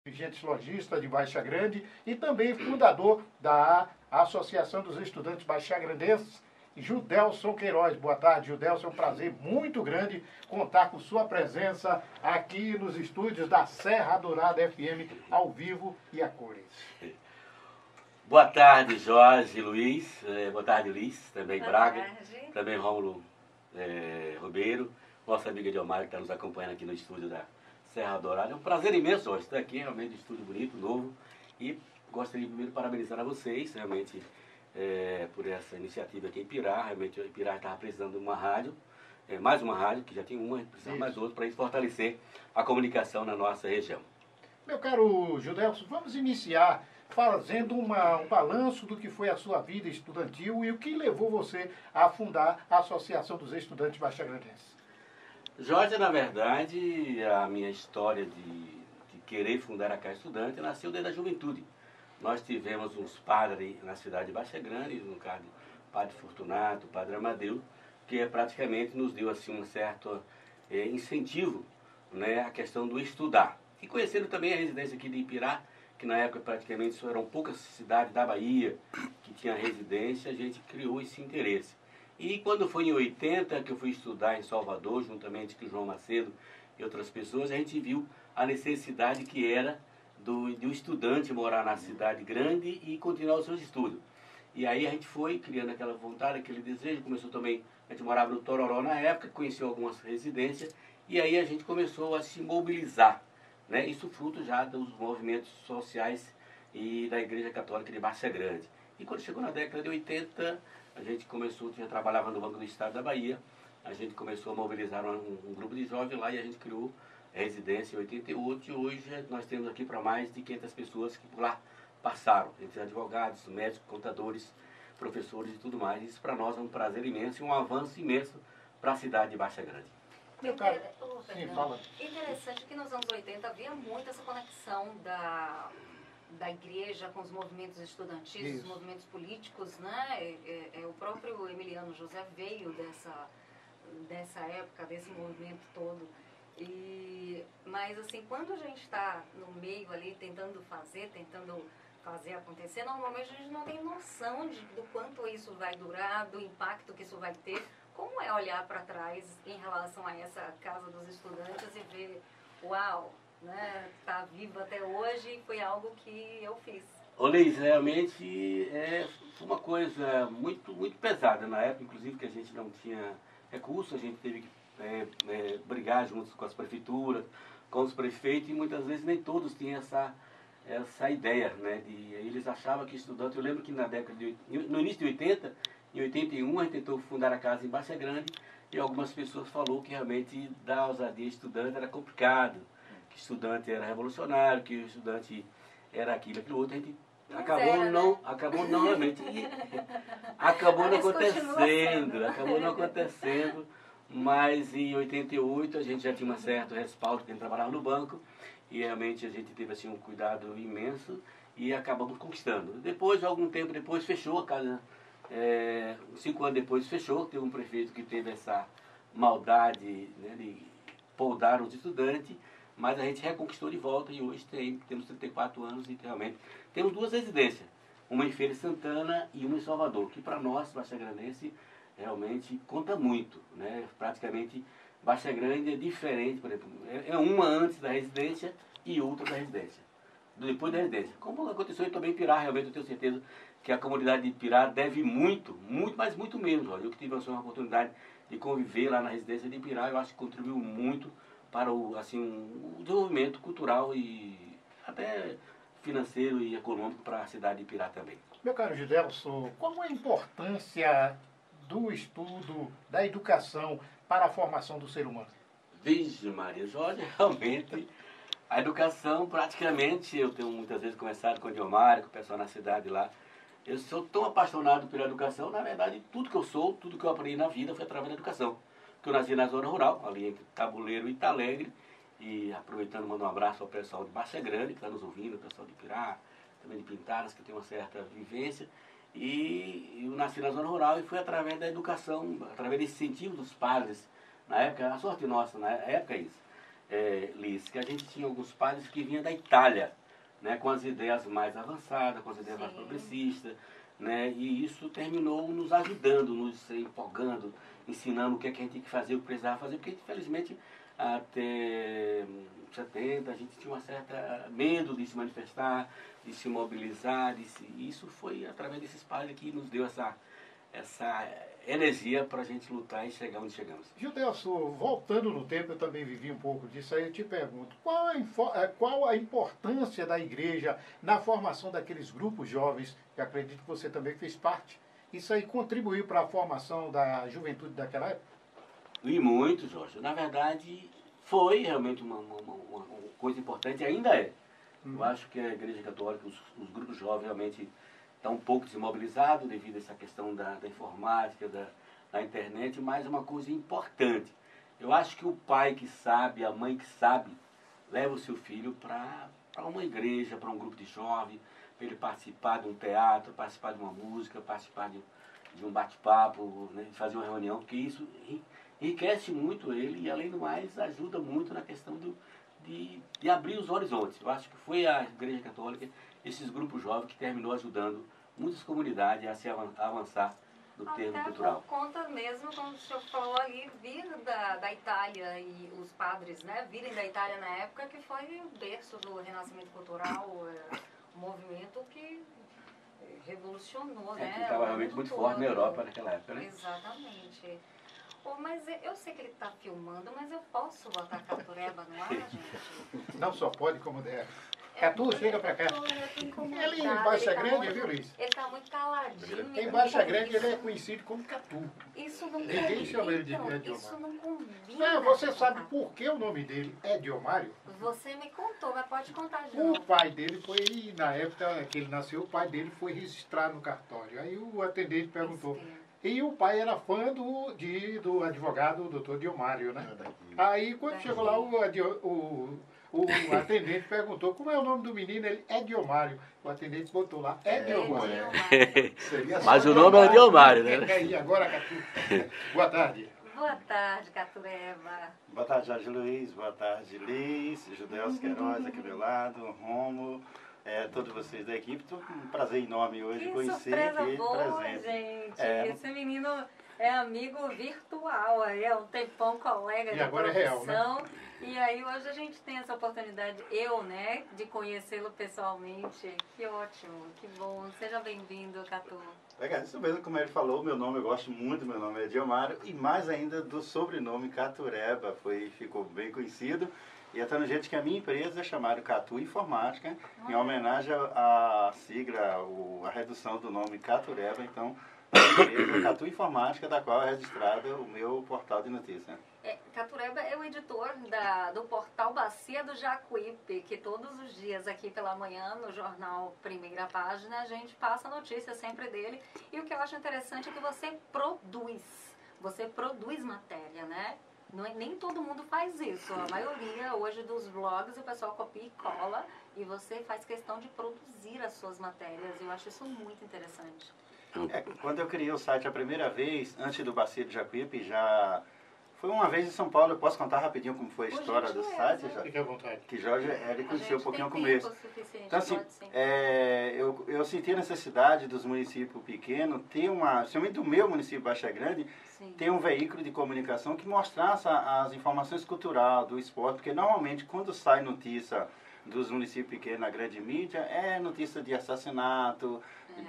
dirigente lojista de Baixa Grande e também fundador da Associação dos Estudantes Baixagrandenses, Judelson Queiroz. Boa tarde, Judelson. É um prazer muito grande contar com sua presença aqui nos estúdios da Serra Dourada FM, ao vivo e a cores. Boa tarde, Jorge e Luiz. Boa tarde, Luiz, também Boa Braga, tarde. também Rômulo Ribeiro, nossa amiga Diomar, que está nos acompanhando aqui no estúdio da Serra Dourada. É um prazer imenso, Jorge, estar aqui, realmente um estúdio bonito, novo. E gostaria primeiro de parabenizar a vocês, realmente, por essa iniciativa aqui em Pirá. Realmente, o Pirá estava precisando de uma rádio, mais uma rádio, que já tem uma, precisa mais outra, para fortalecer a comunicação na nossa região. Meu caro Judelson, vamos iniciar fazendo um balanço do que foi a sua vida estudantil e o que levou você a fundar a Associação dos Estudantes Baixagrandenses. Jorge, na verdade, a minha história de querer fundar a Casa Estudante nasceu desde a juventude. Nós tivemos uns padres na cidade de Baixa Grande, no caso o Padre Fortunato, o Padre Amadeu, que praticamente nos deu assim, um certo incentivo, né, à questão do estudar. E conhecendo também a residência aqui de Ipirá, que na época praticamente só eram poucas cidades da Bahia que tinha residência, a gente criou esse interesse. E quando foi em 80 que eu fui estudar em Salvador, juntamente com o João Macedo e outras pessoas, a gente viu a necessidade que era de um estudante morar na cidade grande e continuar os seus estudos. E aí a gente foi criando aquela vontade, aquele desejo, começou também, a gente morava no Tororó na época, conheceu algumas residências, e aí a gente começou a se mobilizar, né? Isso fruto já dos movimentos sociais e da Igreja Católica de Baixa Grande. E quando chegou na década de 80, a gente começou, já trabalhava no Banco do Estado da Bahia, a gente começou a mobilizar um grupo de jovens lá e a gente criou a residência em 88 e hoje nós temos aqui para mais de 500 pessoas que por lá passaram, entre advogados, médicos, contadores, professores e tudo mais. Isso para nós é um prazer imenso e um avanço imenso para a cidade de Baixa Grande. Meu caro, sim, fala. Interessante que nos anos 80 havia muito essa conexão da igreja com os movimentos estudantis, Isso. os movimentos políticos, né? O próprio Emiliano José veio dessa época, desse movimento todo. Mas assim, quando a gente está no meio ali tentando fazer acontecer, normalmente a gente não tem noção do quanto isso vai durar, do impacto que isso vai ter. Como é olhar para trás em relação a essa Casa dos Estudantes e ver, uau, né, tá viva até hoje e foi algo que eu fiz? Ô Liz, realmente foi uma coisa muito, muito pesada na época, inclusive que a gente não tinha recursos, a gente teve que brigar juntos com as prefeituras, com os prefeitos e muitas vezes nem todos tinham essa ideia, né, eles achavam que estudante, eu lembro que na década no início de 80, em 81 a gente tentou fundar a casa em Baixa Grande e algumas pessoas falaram que realmente dar ousadia estudante era complicado, que estudante era revolucionário, que o estudante era aquilo outro, a gente acabou não realmente, acabou não acontecendo, mas em 88 a gente já tinha um certo respaldo, porque a gente trabalhava no banco e realmente a gente teve assim um cuidado imenso e acabamos conquistando. Depois, algum tempo depois, fechou a casa. 5 anos depois fechou, teve um prefeito que teve essa maldade, né, de poldar os estudantes, mas a gente reconquistou de volta e hoje temos 34 anos e realmente temos 2 residências, uma em Feira de Santana e uma em Salvador, que para nós, Baixa Grandense, realmente conta muito, né? Praticamente Baixa Grande é diferente, por exemplo, uma antes da residência e outra da residência, depois da residência. Como aconteceu também em Pirá, realmente eu tenho certeza que a comunidade de Pirá deve muito, mas muito mesmo. Eu que tive a oportunidade de conviver lá na residência de Pirá, eu acho que contribuiu muito para o desenvolvimento cultural e até financeiro e econômico para a cidade de Pirá também. Meu caro Judelson, qual é a importância do estudo, da educação para a formação do ser humano? Vixe Maria, Jorge, realmente a educação praticamente, eu tenho muitas vezes conversado com o Diomar, com o pessoal na cidade lá, eu sou tão apaixonado pela educação, na verdade, tudo que eu sou, tudo que eu aprendi na vida foi através da educação. Porque eu nasci na zona rural, ali entre Tabuleiro e Italegre, e aproveitando, mando um abraço ao pessoal de Baixa Grande, que está nos ouvindo, o pessoal de Pirá, também de Pintadas, que tem uma certa vivência. E eu nasci na zona rural e foi através da educação, através desse incentivo dos padres. Na época, a sorte nossa, na época é isso. Liz, que a gente tinha alguns padres que vinham da Itália, né, com as ideias mais avançadas, com as ideias mais progressistas, né, e isso terminou nos ajudando, nos empolgando, ensinando o que, é que a gente tinha que fazer, o que precisava fazer, porque infelizmente até 70 a gente tinha uma certa medo de se manifestar, de se mobilizar, e isso foi através desses padres que nos deu essa energia para a gente lutar e chegar onde chegamos. Gildelson, voltando no tempo, eu também vivi um pouco disso, aí eu te pergunto, qual a importância da igreja na formação daqueles grupos jovens, que acredito que você também fez parte? Isso aí contribuiu para a formação da juventude daquela época? E muito, Jorge. Na verdade, foi realmente uma coisa importante, e ainda é. Eu acho que a Igreja Católica, os grupos jovens realmente estão um pouco desmobilizados devido a essa questão da informática, da internet, mas é uma coisa importante. Eu acho que o pai que sabe, a mãe que sabe, leva o seu filho para uma igreja, para um grupo de jovens, para ele participar de um teatro, participar de uma música, participar de um bate-papo, né, de fazer uma reunião, porque isso enriquece muito ele e, além do mais, ajuda muito na questão de abrir os horizontes. Eu acho que foi a Igreja Católica, esses grupos jovens, que terminou ajudando muitas comunidades a se avançar no termo cultural. Até por conta mesmo, como o senhor falou ali, vir da Itália e os padres, né, virem da Itália na época que foi o berço do renascimento cultural, um movimento que revolucionou, né? Que estava realmente muito forte na Europa naquela época, né? Exatamente. Pô, mas eu sei que ele está filmando, mas eu posso botar Catureba no ar, gente? Não só pode, como deve. Catu, chega pra cá. Ele em Baixa Grande, viu, Luiz? Ele tá muito caladinho. Em Baixa Grande ele é conhecido como Catu. Isso não Ninguém chama ele de Diomário. Isso não combina. Não, você sabe por que o nome dele é Diomário? Você me contou, mas pode contar de novo. O pai dele foi, na época que ele nasceu, o pai dele foi registrar no cartório. Aí o atendente perguntou. E o pai era fã do advogado, o doutor Diomário, né? Aí quando chegou lá, o atendente perguntou como é o nome do menino, ele é Diomário. O atendente botou lá, é Diomário. Mas o nome é Diomário, né? E agora, Catu? Boa tarde. Boa tarde, Catureba. Boa tarde, Jorge Luiz. Boa tarde, Liz, Judelson Queiroz aqui do meu lado, Romo, todos vocês da equipe. Estou com um prazer enorme hoje que conhecer surpresa aqui boa, presente. gente. Esse menino é amigo virtual, aí é um tempão colega de agora profissão. É real, né? E aí hoje a gente tem essa oportunidade, né, de conhecê-lo pessoalmente. Que ótimo, que bom. Seja bem-vindo, Catu. Legal, isso mesmo, como ele falou, meu nome, eu gosto muito, meu nome é Diomário, e mais ainda do sobrenome Catureba, ficou bem conhecido. E até no jeito que a minha empresa é chamada Catu Informática, em homenagem à sigla, a redução do nome Catureba, então a empresa é Catu Informática, da qual é registrada o meu portal de notícias. Catureba é o editor do portal Bacia do Jacuípe, que todos os dias aqui pela manhã no jornal Primeira Página a gente passa notícias sempre dele. E o que eu acho interessante é que você produz matéria, né? Nem todo mundo faz isso. A maioria hoje dos blogs o pessoal copia e cola e você faz questão de produzir as suas matérias. Eu acho isso muito interessante. Quando eu criei o site a primeira vez, antes do Bacia do Jacuípe, já foi uma vez em São Paulo. Eu posso contar rapidinho como foi a história do site? Fique à vontade. Que Jorge, ele conheceu um pouquinho no começo. Então, assim, eu senti a necessidade dos municípios pequenos ter principalmente do meu município, Baixa Grande, ter um veículo de comunicação que mostrasse as informações culturais, do esporte, porque normalmente quando sai notícia dos municípios pequenos na grande mídia, é notícia de assassinato,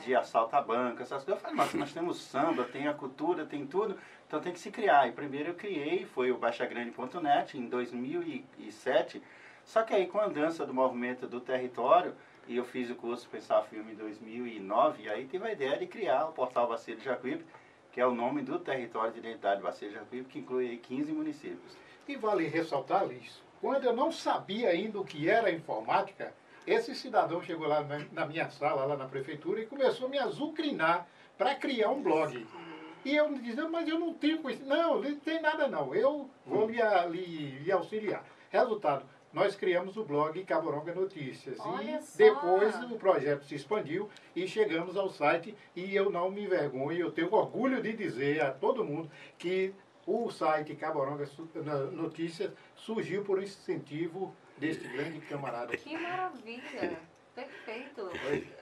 de assalto à banca, essas coisas. Eu falei, nossa, nós temos samba, tem a cultura, tem tudo, então tem que se criar. E primeiro eu criei, foi o baixagrande.net, em 2007, só que aí com a dança do movimento do território, e eu fiz o curso Pensar Filme em 2009, e aí tive a ideia de criar o portal Bacia do Jacuípe, que é o nome do território de identidade Bacia do Jacuípe, que inclui 15 municípios. E vale ressaltar isso. Quando eu não sabia ainda o que era informática, esse cidadão chegou lá na minha sala, lá na prefeitura, e começou a me azucrinar para criar um blog. E eu dizia, mas eu não tenho coisa. Não, não tem nada não, eu vou lhe auxiliar. Resultado, nós criamos o blog Caboronga Notícias. Olha e só. depois o projeto se expandiu e chegamos ao site, e eu não me envergonho, eu tenho orgulho de dizer a todo mundo que o site Caboronga Notícias surgiu por incentivo deste grande camarada. Que maravilha! Perfeito.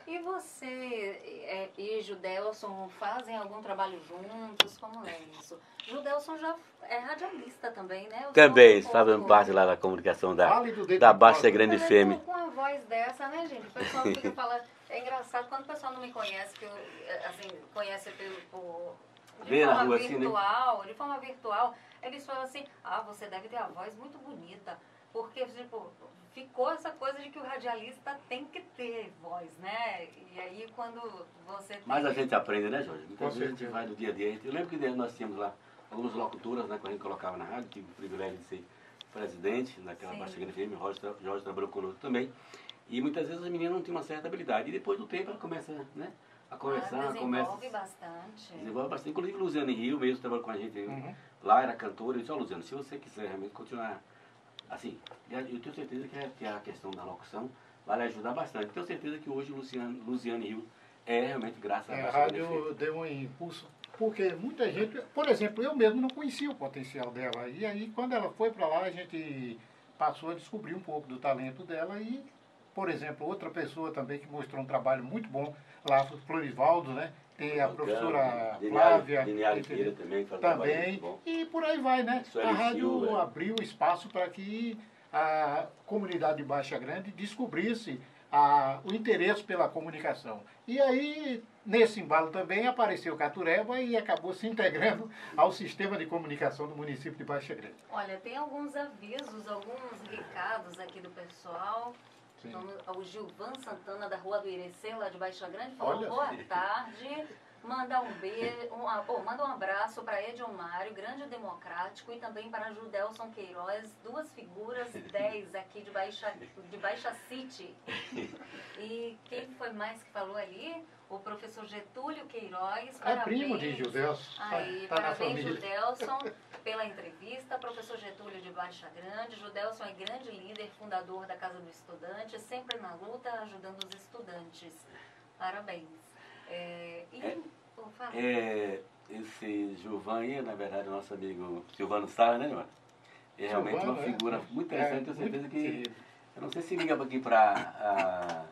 E você e Judelson fazem algum trabalho juntos? Como é isso? Judelson já é radialista também, né? Também, fazendo parte lá da comunicação da Baixa Grande FM. Com a voz dessa, né, gente? O pessoal fica falando... É engraçado, quando o pessoal não me conhece, que eu, assim, conhece de forma virtual, assim, né? De forma virtual, eles falam assim, você deve ter a voz muito bonita. Porque, tipo, ficou essa coisa de que o radialista tem que ter voz, né? E aí quando você tem... Mas a gente aprende, né, Jorge? Muitas vezes a gente vai no dia a dia. Eu lembro que nós tínhamos lá algumas locutoras, né, quando a gente colocava na rádio, tive o privilégio de ser presidente daquela Baixa Grande FM, Jorge trabalhou conosco também. E muitas vezes a menina não tem uma certa habilidade. E depois do tempo ela começa, né, a conversar. Desenvolve bastante. Desenvolve bastante. Inclusive Luziane Rio mesmo trabalhou com a gente lá, era cantora. Eu disse, Luziane, se você quiser realmente continuar assim, eu tenho certeza que a questão da locução vai lhe ajudar bastante. Tenho certeza que hoje Luziane Rio é realmente graças à rádio deu um impulso. Porque muita gente, por exemplo, eu mesmo não conhecia o potencial dela. E aí, quando ela foi para lá, a gente passou a descobrir um pouco do talento dela. E, por exemplo, outra pessoa também que mostrou um trabalho muito bom lá, o Florivaldo, né? Tem a professora Flávia. Também. E por aí vai, né? A rádio abriu espaço para que a comunidade de Baixa Grande descobrisse o interesse pela comunicação. E aí, nesse embalo também, apareceu Catureba e acabou se integrando ao sistema de comunicação do município de Baixa Grande. Olha, tem alguns avisos, alguns recados aqui do pessoal. O Gilvan Santana, da Rua do Irecê, lá de Baixa Grande, falou boa tarde. Manda um beijo, manda um abraço para Edion Mário, grande democrático, e também para Judelson Queiroz, duas figuras 10 aqui de Baixa City. E quem foi mais que falou ali? O professor Getúlio Queiroz. Parabéns, primo de Judelson. Parabéns, Judelson, pela entrevista. Professor Getúlio de Baixa Grande. Judelson é grande líder, fundador da Casa do Estudante, sempre na luta, ajudando os estudantes. Parabéns. Esse Gilvan aí, na verdade, o nosso amigo Silvano Sala, né, Leonardo? É realmente uma figura muito interessante. Tenho certeza que... Eu não sei se liga aqui para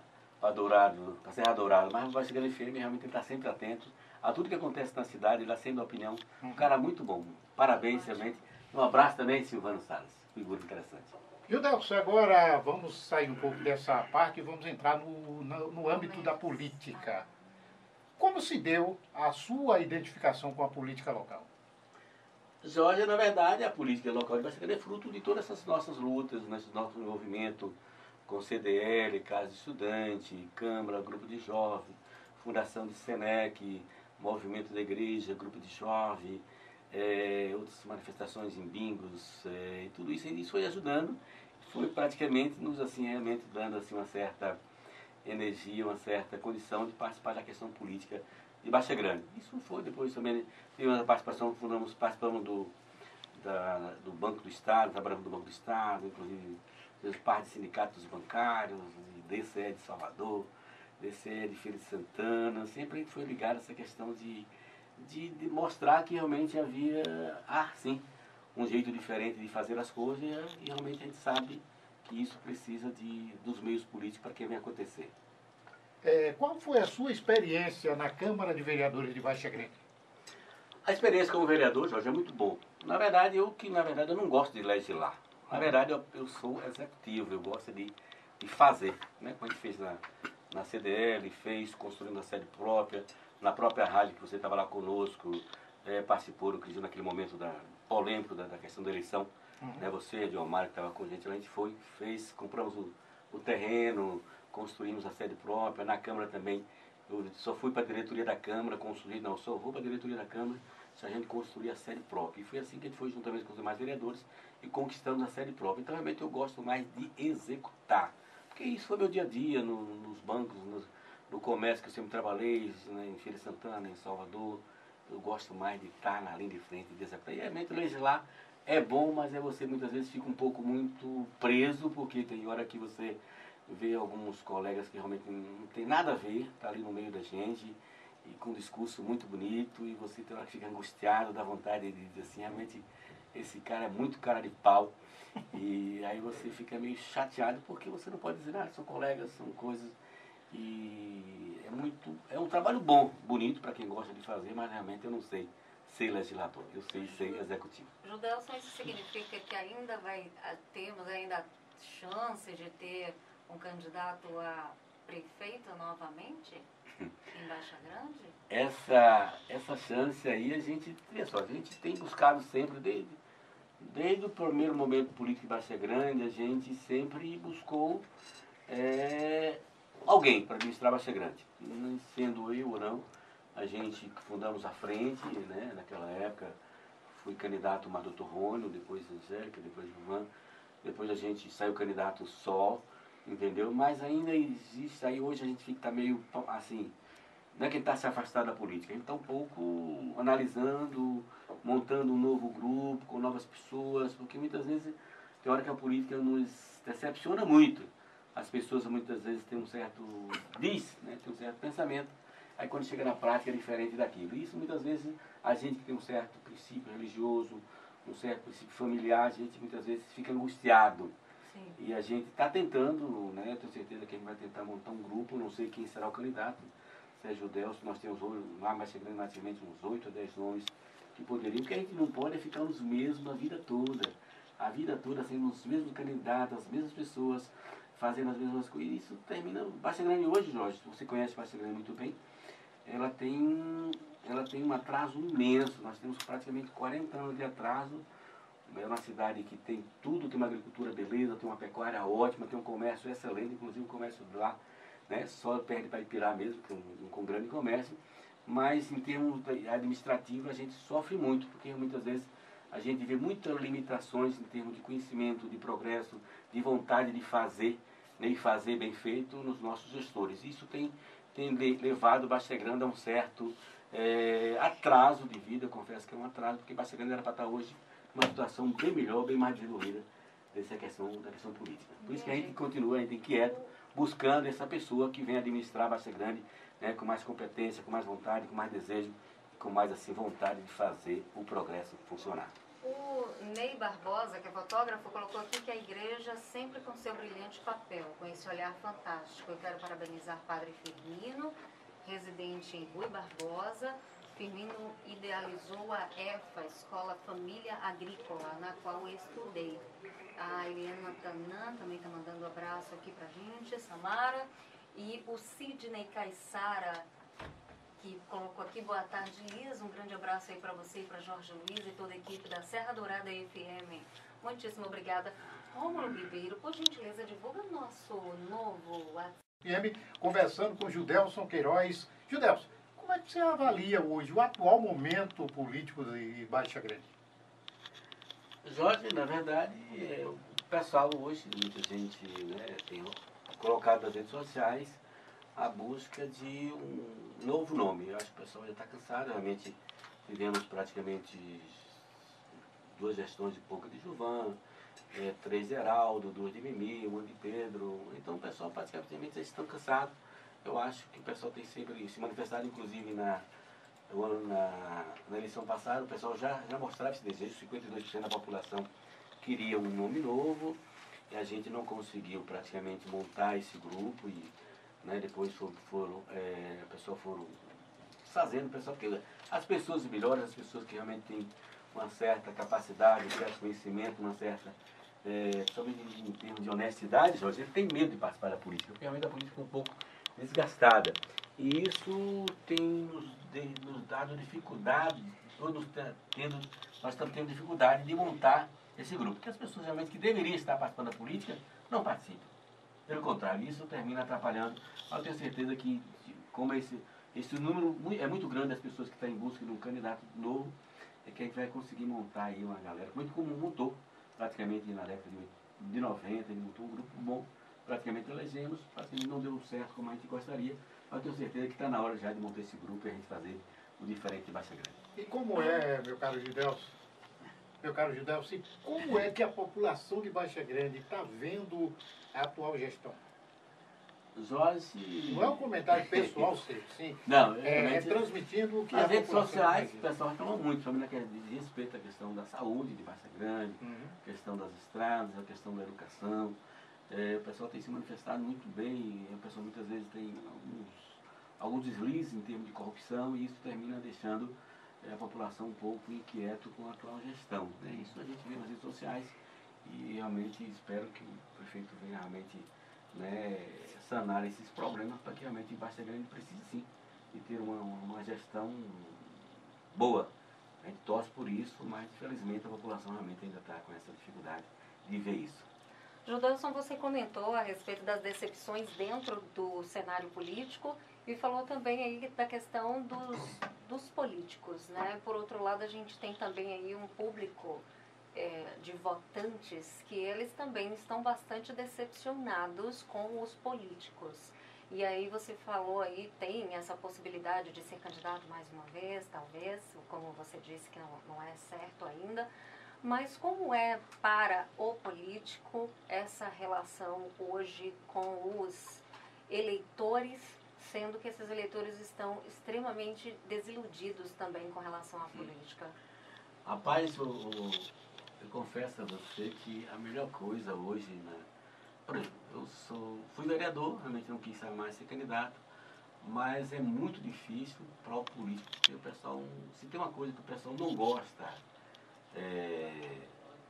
Dourado, para Serra Dourado, mas o Baixa Grande FM realmente está sempre atento a tudo que acontece na cidade, ele dá sempre opinião. Um cara muito bom. Parabéns, realmente. Um abraço também, Silvano Salles. Figura interessante. Judelson, agora vamos sair um pouco dessa parte e vamos entrar no âmbito da política. Como se deu a sua identificação com a política local? Jorge, na verdade, a política local de Baixa Grande é fruto de todas essas nossas lutas, nosso envolvimento com CDL, Casa de Estudante, Câmara, Grupo de Jovem, Fundação de Senec, Movimento da Igreja, Grupo de Jovem, outras manifestações em bingos, e tudo isso foi ajudando, foi praticamente nos assim, realmente dando assim, uma certa energia, uma certa condição de participar da questão política de Baixa Grande. Isso foi depois também, teve uma participação, participamos do Banco do Estado, trabalhamos do Banco do Estado, inclusive fez parte de sindicatos bancários, DCE de Salvador, DCE de Feira de Santana, sempre a gente foi ligado a essa questão de mostrar que realmente havia, sim, um jeito diferente de fazer as coisas e realmente a gente sabe que isso precisa dos meios políticos para que venha acontecer. Qual foi a sua experiência na Câmara de Vereadores de Baixa Grande? A experiência como vereador, Jorge, é muito bom. Na verdade, eu não gosto de legislar. Na verdade, eu sou executivo, eu gosto de fazer. Né? Como a gente fez na CDL, construindo a sede própria, na própria rádio que você estava lá conosco, participou, acredito, naquele momento polêmico da questão da eleição. Né? Você, Edilmar, que estava com a gente, a gente compramos o terreno, construímos a sede própria, na Câmara também. Eu só fui para a diretoria da Câmara, só vou para a diretoria da Câmara se a gente construir a sede própria. E foi assim que a gente foi juntamente com os demais vereadores e conquistamos a sede própria. Então, realmente, eu gosto mais de executar. Porque isso foi meu dia a dia, nos bancos, no comércio que eu sempre trabalhei, né, em Feira de Santana, em Salvador. Eu gosto mais de estar na linha de frente, de executar. E, realmente, legislar é bom, mas você muitas vezes fica um pouco muito preso, porque tem hora que você vê alguns colegas que realmente não tem nada a ver, tá ali no meio da gente, e com um discurso muito bonito, e você tem hora que fica angustiado, dá vontade de dizer assim, realmente esse cara é muito cara de pau. E aí você fica meio chateado porque você não pode dizer nada, são colegas, são coisas. E é um trabalho bom, bonito para quem gosta de fazer, mas realmente eu não sei ser legislador, eu sei ser executivo. Judelson, isso significa que ainda temos ainda chances de ter um candidato a prefeito novamente em Baixa Grande? Essa chance aí a gente tem buscado sempre desde o primeiro momento político de Baixa Grande, a gente sempre buscou alguém para administrar Baixa Grande. Sendo eu ou não, a gente fundamos a frente, né, naquela época, fui candidato a Dr. Rônio, depois Angélica, depois Ivan, depois a gente saiu candidato só, entendeu? Mas ainda existe, aí hoje a gente fica meio assim, não é que a gente está se afastado da política, a gente está um pouco analisando, montando um novo grupo, com novas pessoas, porque muitas vezes tem hora que a política nos decepciona muito. As pessoas muitas vezes têm um certo tem um certo pensamento, aí quando chega na prática é diferente daquilo. E isso muitas vezes a gente que tem um certo princípio religioso, um certo princípio familiar, a gente muitas vezes fica angustiado. Sim. E a gente está tentando, né, tenho certeza que a gente vai tentar montar um grupo, não sei quem será o candidato, Sérgio Delcio, nós temos lá mais chegando praticamente uns 8 ou 10 nomes que poderiam, porque a gente não pode ficar nos mesmos a vida toda. A vida toda sendo os mesmos candidatos, as mesmas pessoas, fazendo as mesmas coisas. E isso termina. Baixa Grande hoje, Jorge, você conhece Baixa Grande muito bem, ela tem um atraso imenso. Nós temos praticamente 40 anos de atraso. É uma cidade que tem tudo, tem uma agricultura beleza, tem uma pecuária ótima, tem um comércio excelente, inclusive o comércio lá, né, só perde para Ipirá mesmo, que é um grande comércio. Mas em termos administrativos a gente sofre muito, porque muitas vezes a gente vê muitas limitações em termos de conhecimento, de progresso, de vontade de fazer, né, e fazer bem feito nos nossos gestores. Isso tem levado Baixa Grande a um certo atraso de vida. Eu confesso que é um atraso, porque Baixa Grande era para estar hoje numa situação bem melhor, bem mais desenvolvida dessa questão política. Por isso que a gente continua ainda inquieto, buscando essa pessoa que venha administrar Baixa Grande, né, com mais competência, com mais vontade, com mais desejo, com mais assim, vontade de fazer o progresso funcionar. O Ney Barbosa, que é fotógrafo, colocou aqui que a igreja sempre com seu brilhante papel, com esse olhar fantástico. Eu quero parabenizar Padre Firmino, residente em Rui Barbosa. Firmino idealizou a EFA, Escola Família Agrícola, na qual eu estudei. A Eliana Tanan também está mandando um abraço aqui pra gente, Samara. E o Sidney Caissara, que colocou aqui, boa tarde, Liz, um grande abraço aí para você e para Jorge Luiz e toda a equipe da Serra Dourada FM. Muitíssimo obrigada. Rômulo Ribeiro, por gentileza, divulga nosso novo WhatsApp. FM, conversando com Judelson Queiroz. Judelson, como é que você avalia hoje o atual momento político de Baixa Grande? Jorge, na verdade, o pessoal hoje, muita gente, né, tem colocado nas redes sociais a busca de um novo nome. Eu acho que o pessoal já está cansado. Realmente tivemos praticamente 2 gestões de pouco de Gilvan, 3 de Heraldo, 2 de Mimi, 1 de Pedro. Então o pessoal praticamente já estão cansados. Eu acho que o pessoal tem sempre se manifestado, inclusive na eleição passada, o pessoal já mostrava esse desejo. 52% da população queria um nome novo e a gente não conseguiu praticamente montar esse grupo. E né, depois o pessoal foram fazendo, porque as pessoas melhores, as pessoas que realmente têm uma certa capacidade, um certo conhecimento, uma certa, somente em termos de honestidade, Jorge, ele tem medo de participar da política, porque realmente a política é um pouco desgastada. E isso tem nos dado dificuldade, nós estamos tendo dificuldade de montar esse grupo, porque as pessoas realmente que deveriam estar participando da política não participam. Pelo contrário, isso termina atrapalhando. Eu tenho certeza que, como esse número é muito grande das pessoas que estão em busca de um candidato novo, é que a gente vai conseguir montar aí uma galera, muito como montou praticamente na década de 90, ele montou um grupo bom, praticamente elegemos, praticamente não deu certo como a gente gostaria, mas eu tenho certeza que está na hora já de montar esse grupo e a gente fazer o diferente de Baixa Grande. E como é, meu caro Judelson, como é que a população de Baixa Grande está vendo a atual gestão? Jorge... Não é um comentário pessoal seu, sim. Não, é transmitindo o que as redes sociais, o pessoal reclama muito, somente de respeito à questão da saúde de Várzea Grande, questão das estradas, a questão da educação. O pessoal tem se manifestado muito bem, o pessoal muitas vezes tem alguns deslizes em termos de corrupção e isso termina deixando a população um pouco inquieto com a atual gestão. Isso a gente vê nas redes sociais e realmente espero que o prefeito venha realmente sanar esses problemas para que realmente Várzea Grande precise sim de ter uma gestão boa. A gente torce por isso, mas infelizmente a população realmente ainda está com essa dificuldade de ver isso. Judelson, você comentou a respeito das decepções dentro do cenário político e falou também aí da questão dos políticos, né? Por outro lado, a gente tem também aí um público de votantes que eles também estão bastante decepcionados com os políticos. E aí você falou aí, tem essa possibilidade de ser candidato mais uma vez, talvez, como você disse que não é certo ainda. Mas como é para o político essa relação hoje com os eleitores, sendo que esses eleitores estão extremamente desiludidos também com relação à política? Rapaz, eu confesso a você que a melhor coisa hoje, né? Por exemplo, eu fui vereador, realmente não quis mais ser candidato, mas é muito difícil para o político, porque o pessoal, se tem uma coisa que o pessoal não gosta,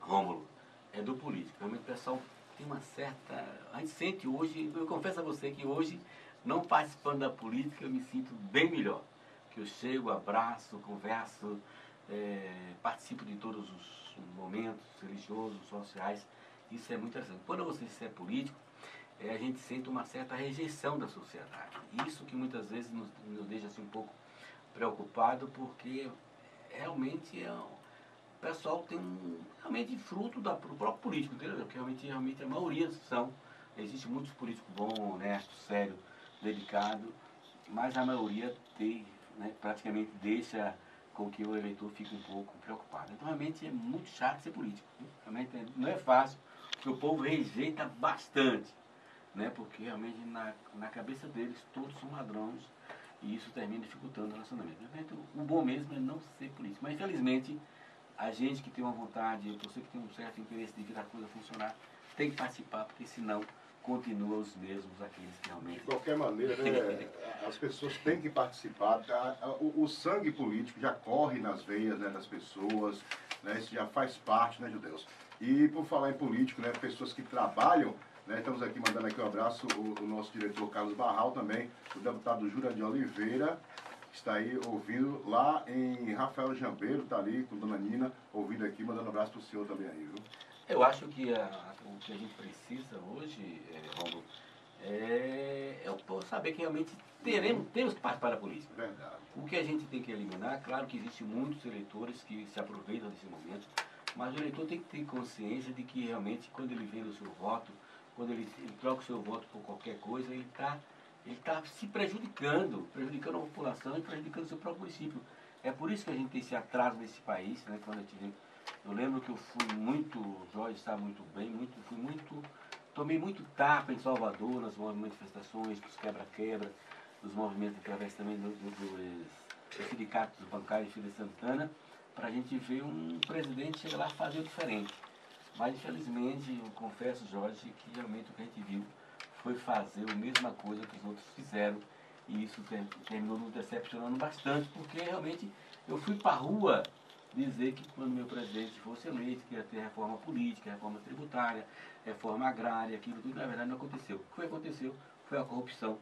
Rômulo, é do político. Realmente o pessoal tem uma certa... A gente sente hoje, eu confesso a você que hoje, não participando da política, eu me sinto bem melhor. Que eu chego, abraço, converso, participo de todos os momentos religiosos, sociais. Isso é muito interessante. Quando você é político, a gente sente uma certa rejeição da sociedade. Isso que muitas vezes nos deixa assim, um pouco preocupado, porque realmente o pessoal tem realmente fruto do próprio político, entendeu? Que realmente a maioria são. Existem muitos políticos bons, honestos, sérios, dedicados, mas a maioria praticamente deixa com que o eleitor fique um pouco preocupado. Então realmente é muito chato ser político. Realmente não é fácil, porque o povo rejeita bastante, porque realmente na cabeça deles todos são ladrões e isso termina dificultando o relacionamento. O bom mesmo é não ser político, mas infelizmente a gente que tem uma vontade, você que tem um certo interesse de ver a coisa funcionar, tem que participar, porque senão continua os mesmos, aqueles que realmente... De qualquer maneira, as pessoas têm que participar. O sangue político já corre nas veias das pessoas, isso já faz parte, Judeus? E por falar em político, pessoas que trabalham, estamos aqui mandando aqui um abraço, o nosso diretor Carlos Barral também, o deputado Jura de Oliveira, está aí ouvindo lá em Rafael Jambeiro, está ali com Dona Nina, ouvindo aqui, mandando um abraço para o senhor também aí, viu? Eu acho que o que a gente precisa hoje, Romulo, saber que realmente temos que participar da política. Verdade. O que a gente tem que eliminar, claro que existem muitos eleitores que se aproveitam desse momento, mas o eleitor tem que ter consciência de que realmente quando ele vende o seu voto, quando ele troca o seu voto por qualquer coisa, ele está se prejudicando a população e prejudicando o seu próprio município. É por isso que a gente tem esse atraso nesse país, quando a gente vê. Eu lembro que eu fui muito, o Jorge sabe muito bem, tomei muito tapa em Salvador, nas manifestações, dos quebra-quebra, dos movimentos através também dos sindicatos bancários de Feira de Santana, para a gente ver um presidente chegar lá e fazer o diferente. Mas infelizmente, eu confesso, Jorge, que realmente o que a gente viu foi fazer a mesma coisa que os outros fizeram, e isso terminou nos decepcionando bastante, porque realmente eu fui para a rua dizer que quando meu presidente fosse eleito, que ia ter reforma política, reforma tributária, reforma agrária, aquilo tudo, na verdade não aconteceu. O que aconteceu foi a corrupção,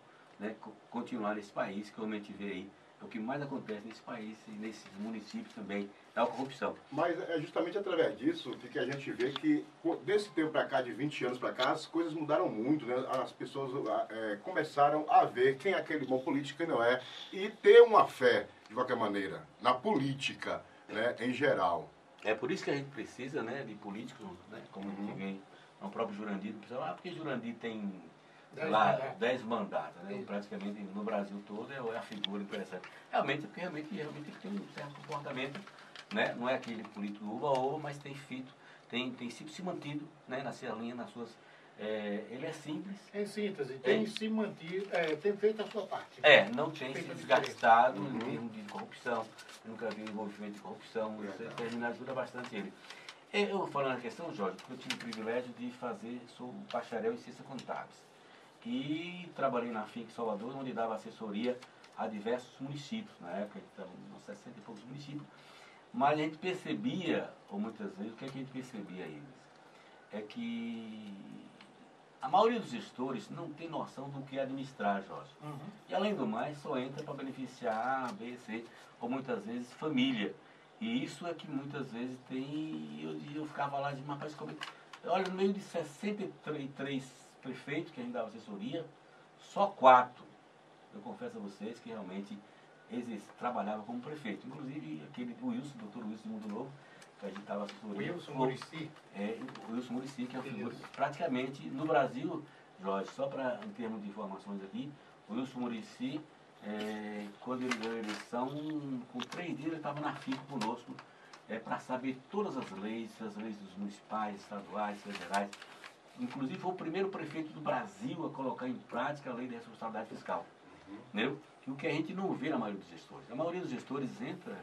continuar nesse país, que a gente vê aí, é o que mais acontece nesse país e nesses municípios também, é a corrupção. Mas é justamente através disso que a gente vê que, desse tempo para cá, de 20 anos para cá, as coisas mudaram muito, As pessoas começaram a ver quem é aquele bom político e quem não é, e ter uma fé, de qualquer maneira, na política, em geral. É por isso que a gente precisa, de políticos, como a gente vê no próprio Jurandir, porque Jurandir tem 10 mandatos, praticamente no Brasil todo é a figura empresária. Realmente, porque realmente tem um certo comportamento, não é aquele político uva-uva, mas tem feito, tem se mantido, na sua linha, nas suas ele é simples. Em síntese, tem se mantido, tem feito a sua parte. Não tem se desgastado em termos de corrupção. Eu nunca vi envolvimento de corrupção. Isso ajuda bastante ele. Eu falando na questão, Jorge, porque eu tive o privilégio de sou bacharel em ciências contábeis. E trabalhei na FIC Salvador, onde dava assessoria a diversos municípios. Na época, então, uns 60 e poucos municípios. Mas a gente percebia, ou muitas vezes, o que é que a gente percebia aí? É que a maioria dos gestores não tem noção do que é administrar, Jorge. E além do mais, só entra para beneficiar A, B, C, ou muitas vezes família. E isso é que muitas vezes tem, eu ficava lá de rapaz, olha, no meio de 63 prefeitos que a gente dava assessoria, só 4, eu confesso a vocês que realmente trabalhava como prefeito. Inclusive aquele Wilson, doutor Wilson de Mundo Novo, que a gente estava assessoria. Wilson Muricy. O Wilson Muricy, que é o figura, praticamente no Brasil, Jorge, só em termos de informações aqui, o Wilson Muricy, quando ele ganhou a eleição, com 3 dias ele estava na FICO conosco, para saber todas as leis dos municipais, estaduais, federais. Inclusive foi o primeiro prefeito do Brasil a colocar em prática a lei de responsabilidade fiscal. Entendeu? O que a gente não vê na maioria dos gestores. A maioria dos gestores entra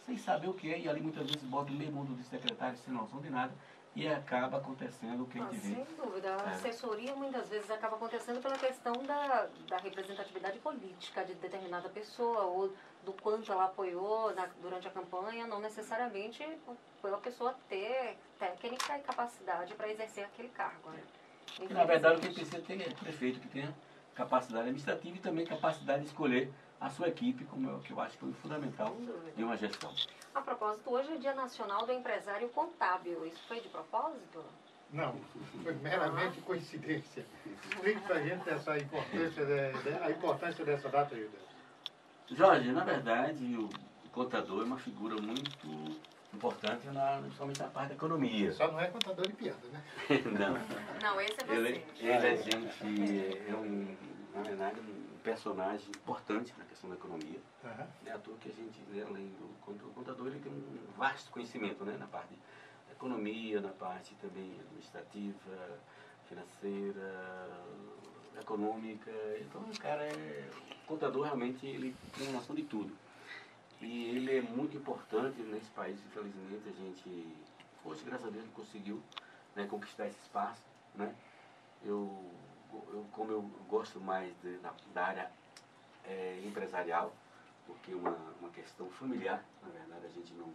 sem saber o que é, e ali muitas vezes bota o meio mundo de secretário sem noção de nada, e acaba acontecendo o que a gente vê. Sem dúvida. A assessoria muitas vezes acaba acontecendo pela questão da representatividade política de determinada pessoa, ou do quanto ela apoiou durante a campanha, não necessariamente pela pessoa ter técnica e capacidade para exercer aquele cargo. Né? Na verdade, o que precisa ter é prefeito que tenha capacidade administrativa e também capacidade de escolher a sua equipe, como é o que eu acho que foi fundamental de uma gestão. A propósito, hoje é Dia Nacional do Empresário Contábil. Isso foi de propósito? Não, foi meramente coincidência. Explique para a gente a importância dessa data, Judeu. Jorge, na verdade, o contador é uma figura muito importante, principalmente na parte da economia. Só não é contador de piada, né? Não, esse é você. Na verdade, um personagem importante na questão da economia. É à toa que a gente, além do contador, ele tem um vasto conhecimento, né, na parte da economia, na parte também administrativa, financeira, econômica. Então, o contador realmente ele tem uma noção de tudo. E ele é muito importante nesse país, infelizmente, a gente, hoje, graças a Deus, conseguiu, né, conquistar esse espaço, né? Como eu gosto mais da área empresarial, porque é uma questão familiar, na verdade, a gente não...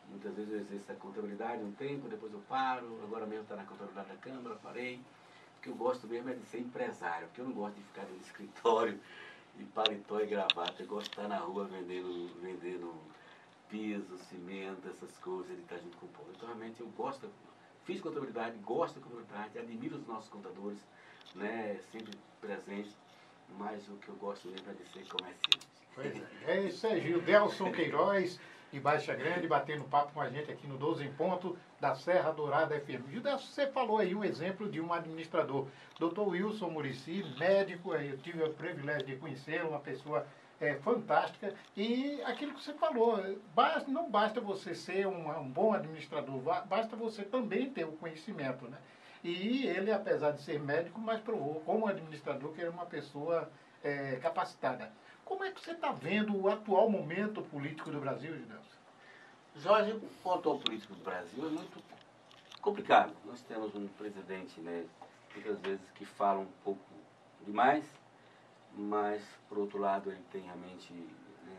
muitas vezes eu exerço a contabilidade um tempo, depois eu paro, agora mesmo está na contabilidade da Câmara, parei. O que eu gosto mesmo é de ser empresário, porque eu não gosto de ficar no escritório, de paletó e gravata, eu gosto de estar na rua vendendo piso, cimento, essas coisas, de estar junto com o povo. Então, realmente, fiz contabilidade, gosto da contabilidade, admiro os nossos contadores, né, sempre presentes, mas o que eu gosto mesmo é de ser comerciante. Pois é isso aí, Gildelson Queiroz, de Baixa Grande, batendo papo com a gente aqui no 12 em Ponto, da Serra Dourada FM. Gildelson, você falou aí um exemplo de um administrador. Dr. Wilson Muricy, médico, eu tive o privilégio de conhecê-lo, uma pessoa fantástica. E aquilo que você falou, não basta você ser um bom administrador, basta você também ter o conhecimento, né? E ele, apesar de ser médico, mas provou como administrador que era uma pessoa capacitada. Como é que você está vendo o atual momento político do Brasil, Gildelson? Jorge, o atual político do Brasil é muito complicado. Nós temos um presidente, né, muitas vezes que fala um pouco demais, mas, por outro lado, ele tem realmente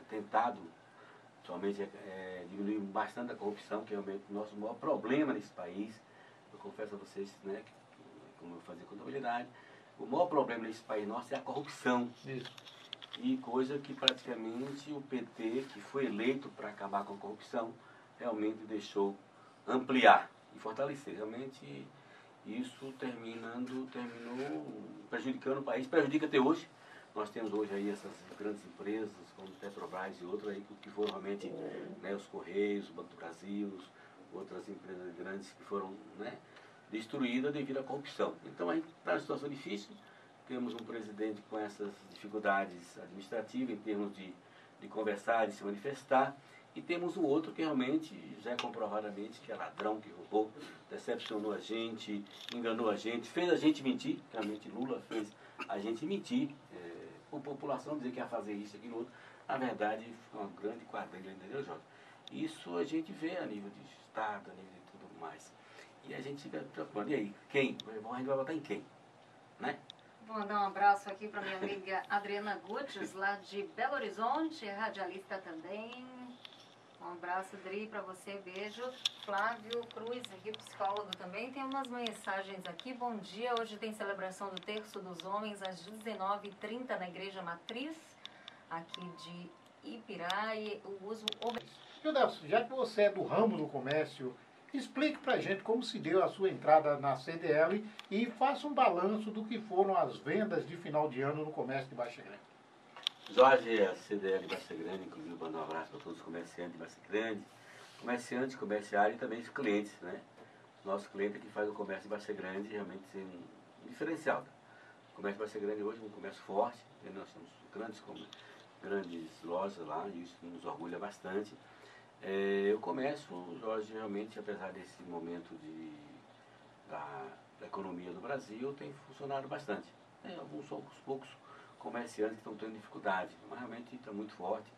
tentado, somente diminuir bastante a corrupção, que é realmente o nosso maior problema nesse país. Eu confesso a vocês, né, que, como eu fazia contabilidade, o maior problema nesse país nosso é a corrupção. Isso. E coisa que praticamente o PT, que foi eleito para acabar com a corrupção, realmente deixou ampliar e fortalecer. Realmente isso terminou prejudicando o país, prejudica até hoje. Nós temos hoje aí essas grandes empresas, como Petrobras e outras aí, que foram realmente, né, os Correios, o Banco do Brasil, outras empresas grandes que foram, né, destruídas devido à corrupção. Então a gente está numa situação difícil. Temos um presidente com essas dificuldades administrativas em termos de conversar, de se manifestar, E temos um outro que realmente, já comprovadamente, que é ladrão, que roubou, decepcionou a gente, enganou a gente, fez a gente mentir, realmente Lula fez a gente mentir, por população dizer que ia fazer isso, aquilo, outro. Na verdade, foi uma grande quadrilha, entendeu, Jorge? Isso a gente vê a nível de Estado, a nível de tudo mais. E a gente fica preocupado. E aí, quem? A gente vai votar em quem? Né? Vou mandar um abraço aqui para minha amiga Adriana Gutes, lá de Belo Horizonte, radialista também. Um abraço, Adri, para você, beijo. Flávio Cruz, aqui, psicólogo também. Tem umas mensagens aqui. Bom dia, hoje tem celebração do Terço dos Homens às 19h30 na Igreja Matriz, aqui de Ipirá, e o uso... Judelson, já que você é do ramo do comércio, explique para a gente como se deu a sua entrada na CDL e faça um balanço do que foram as vendas de final de ano no comércio de Baixa Grande. Jorge, a CDL de Baixa Grande, inclusive, mando um abraço para todos os comerciantes de Baixa Grande, comerciantes, comerciários e também os clientes, né? Nosso cliente que faz o comércio de Baixa Grande realmente ser um diferencial. O comércio de Baixa Grande hoje é um comércio forte, né? Nós temos grandes lojas lá, e isso nos orgulha bastante. O comércio, Jorge, realmente, apesar desse momento da economia do Brasil, tem funcionado bastante. Alguns poucos comerciantes que estão tendo dificuldade, mas realmente está muito forte.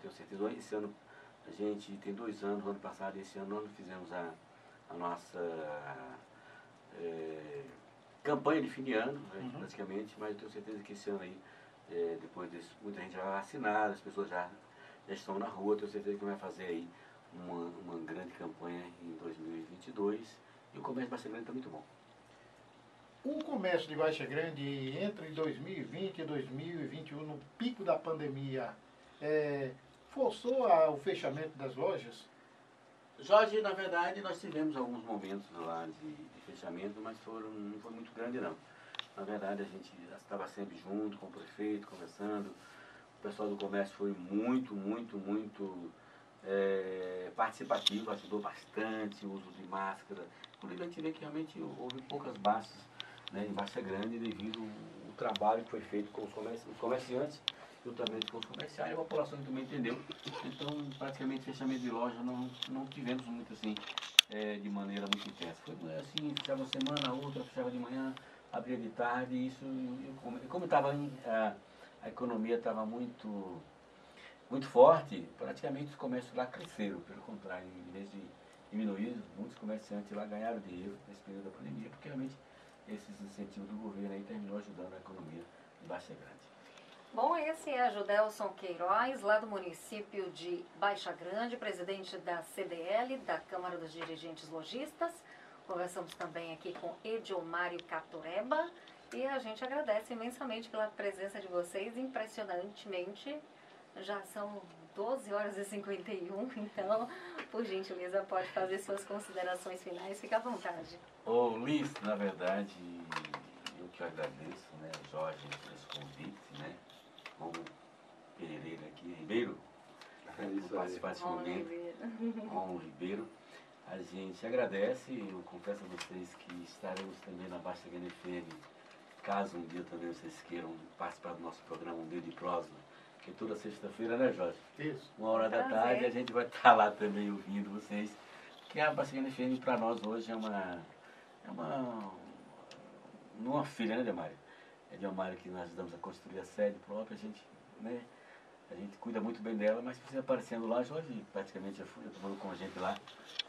Tenho certeza, esse ano, a gente tem 2 anos, ano passado e esse ano nós fizemos a nossa campanha de fim de ano, né, praticamente, mas eu tenho certeza que esse ano aí, depois disso, muita gente já vai vacinar, as pessoas já estão na rua, tenho certeza que vai fazer aí uma grande campanha em 2022 e o comércio de Baixa Grande está muito bom. O comércio de Baixa Grande, entre 2020 e 2021, no pico da pandemia, forçou o fechamento das lojas? Jorge, na verdade, nós tivemos alguns momentos lá de fechamento, mas não foi muito grande, não. Na verdade, a gente estava sempre junto com o prefeito, conversando. O pessoal do comércio foi muito participativo, ajudou bastante o uso de máscara. Inclusive, a gente vê que realmente houve poucas baixas, né, em Baixa Grande devido ao trabalho que foi feito com os comerciantes, juntamente com os comerciários, a população também entendeu. Então, praticamente, fechamento de loja não tivemos muito assim, de maneira muito intensa. Foi assim, fechava uma semana, outra, fechava de manhã, abria de tarde, e isso, como estava a economia estava muito forte, praticamente os comércios lá cresceram, pelo contrário, em vez de diminuir, muitos comerciantes lá ganharam dinheiro nesse período da pandemia, porque realmente esses incentivos do governo aí terminou ajudando a economia de Baixa Grande. Bom, esse é Judelson Queiroz, lá do município de Baixa Grande, presidente da CDL, da Câmara dos Dirigentes Lojistas. Conversamos também aqui com Edilmário Catureba e a gente agradece imensamente pela presença de vocês, impressionantemente. Já são 12h51, então, por gentileza, pode fazer suas considerações finais. Fique à vontade. Ô Luiz, na verdade, eu que agradeço, né, Jorge, esse convite, né, como Pereira aqui, Ribeiro, por participar desse momento. Ron Ribeiro. A gente agradece, eu confesso a vocês que estaremos também na Baixa Grande FM, caso um dia também vocês queiram participar do nosso programa Um Dia de Prosa, que é toda sexta-feira, né, Jorge? Isso. 1h da tarde, a gente vai estar lá também ouvindo vocês, que a Baixa Grande FM para nós hoje é uma filha, né, Demário? É Demário que nós ajudamos a construir a sede própria, a gente cuida muito bem dela, mas precisa aparecendo lá, Jorge, praticamente eu estou com a gente lá,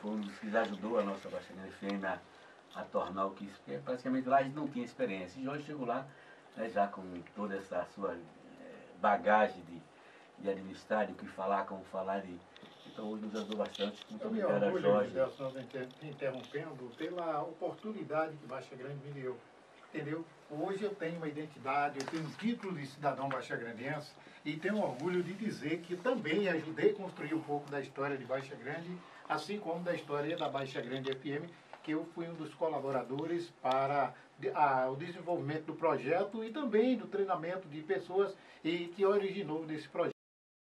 foi um dos que ajudou a nossa Baixa Grande FM a tornar o que isso, porque praticamente lá a gente não tinha experiência. E Jorge chegou lá, né, já com toda essa sua bagagem de administrar, de o que falar, como falar, então hoje nos ajudou bastante. Muito obrigado a Jorge. Te interrompendo, pela oportunidade que Baixa Grande me deu. Entendeu? Hoje eu tenho uma identidade, eu tenho um título de cidadão baixagrandense e tenho orgulho de dizer que também ajudei a construir um pouco da história de Baixa Grande, assim como da história da Baixa Grande FM, que eu fui um dos colaboradores para o desenvolvimento do projeto e também do treinamento de pessoas e que originou desse projeto.